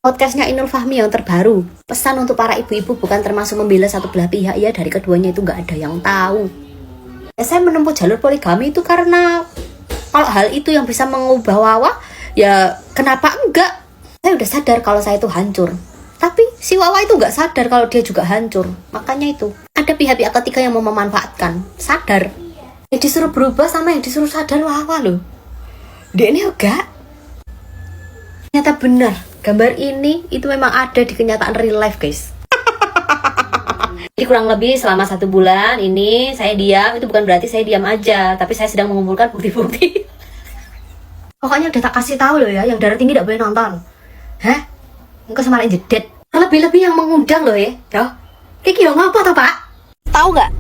Podcastnya Inul Fahmi yang terbaru. Pesan untuk para ibu-ibu bukan termasuk membela satu belah pihak ya, dari keduanya itu nggak ada yang tahu. Saya menempuh jalur poligami itu karena kalau hal itu yang bisa mengubah Wawa, ya kenapa enggak? Saya udah sadar kalau saya itu hancur. Tapi si Wawa itu nggak sadar kalau dia juga hancur. Makanya itu ada pihak-pihak ketiga yang mau memanfaatkan. Sadar. Yang disuruh berubah sama yang disuruh sadar Wawa loh. Dia ini enggak. Ternyata benar, gambar ini itu memang ada di kenyataan real life, guys. Jadi kurang lebih selama 1 bulan ini saya diam. Itu bukan berarti saya diam aja, tapi saya sedang mengumpulkan bukti-bukti. Pokoknya udah tak kasih tahu loh ya, yang darah tinggi tidak boleh nonton. Hah? Engkau semakin jedet. Lebih-lebih yang mengundang loh ya. Yo, Kiki yang ngapa toh Pak? Tahu nggak?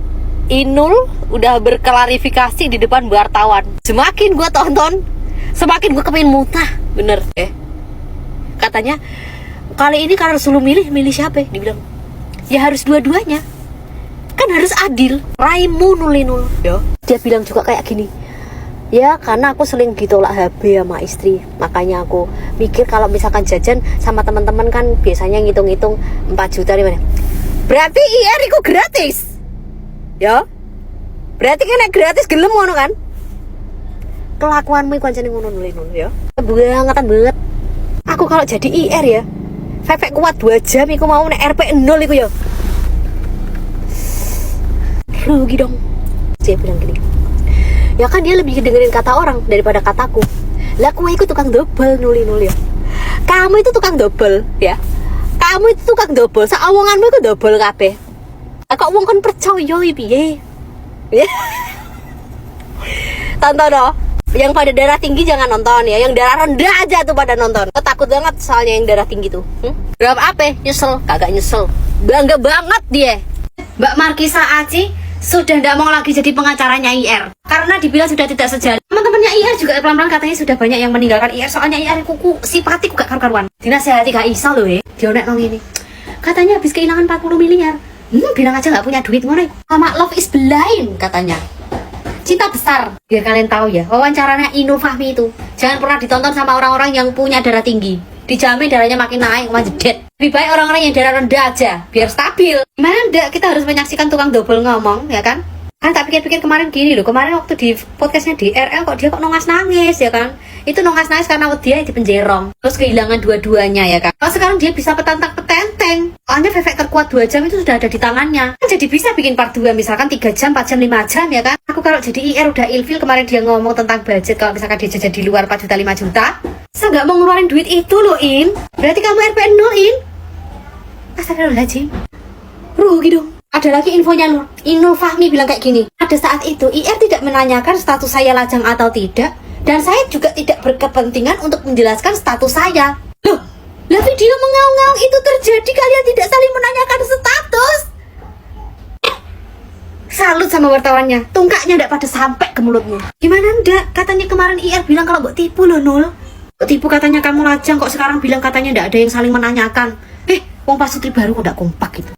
Inul udah berklarifikasi di depan wartawan. Semakin gue tonton, semakin gue kepingin mutah. Bener katanya kali ini kalau disuruh milih siapa? Dibilang ya harus dua-duanya, kan harus adil. Raimu nulinul yo. Dia bilang juga kayak gini, ya karena aku sering ditolak HB sama istri, makanya aku mikir kalau misalkan jajan sama teman-teman kan biasanya ngitung-ngitung 4 juta nih mana. Berarti IR itu gratis ya, berarti kan gratis gelem ngono kan. Kelakuanmu iku ancane ngono nulinul ya, banget. Aku kalau jadi IR ya, Fefek kuat 2 jam, aku mau nek RP 0 iku ya. Rugi dong. Saya bilang gini, ya kan dia lebih dengerin kata orang daripada kataku. Lah kowe iku tukang dobel nuli ya. Kamu itu tukang dobel ya. Kamu itu tukang dobel, sak omonganmu iku dobel kabeh. Kok wong kon percaya piye? Tonton dong. Yang pada darah tinggi jangan nonton ya, yang darah rendah aja tuh pada nonton. Takut banget soalnya yang darah tinggi tuh. Berapa apa? Nyesel? Kagak nyesel. Bangga banget dia. Mbak Markisa Aci sudah tidak mau lagi jadi pengacaranya IR karena dibilang sudah tidak sejalan. Teman-temannya IR juga pelan-pelan katanya sudah banyak yang meninggalkan IR soalnya IR kuku simpatik gak karu-karuan. Dinasehati gak iso loh dia nek nong ini. Katanya habis kehilangan 40 miliar. Bilang aja gak punya duit ngono. Sama love is blind katanya. Cinta besar. Biar kalian tahu ya, wawancaranya Inul Fahmi itu jangan pernah ditonton sama orang-orang yang punya darah tinggi. Dijamin darahnya makin naik, makin jedet. Lebih baik orang-orang yang darah rendah aja, biar stabil. Gimana enggak kita harus menyaksikan tukang double ngomong, ya kan? Kan tak pikir-pikir kemarin gini loh, kemarin waktu di podcastnya di RL kok dia kok nangis ya kan? Itu nangis karena dia di penjerong, terus kehilangan dua-duanya ya kan? Kalau sekarang dia bisa petentang-petenteng, soalnya efek terkuat 2 jam itu sudah ada di tangannya. Kan jadi bisa bikin part 2 misalkan 3 jam, 4 jam, 5 jam ya kan? Aku kalau jadi IR udah ilfil kemarin dia ngomong tentang budget, kalau misalkan dia jajan di luar 4 juta 5 juta, saya nggak mau ngeluarin duit itu loh In. Berarti kamu RP 0 In. Astagfirullahaladzim. Rugi dong. Ada lagi infonya loh. Inul Fahmi bilang kayak gini. Pada saat itu IR tidak menanyakan status saya lajang atau tidak, dan saya juga tidak berkepentingan untuk menjelaskan status saya. Loh, lah video mengaung-ngaung itu terjadi kalian tidak saling menanyakan status. Salut sama wartawannya. Tungkaknya tidak pada sampai ke mulutmu. Gimana ndak? Katanya kemarin IR bilang kalau mbok tipu loh Nul. Tipu katanya kamu lajang, kok sekarang bilang katanya tidak ada yang saling menanyakan. Wong Pak Sutri baru kok tidak kompak gitu.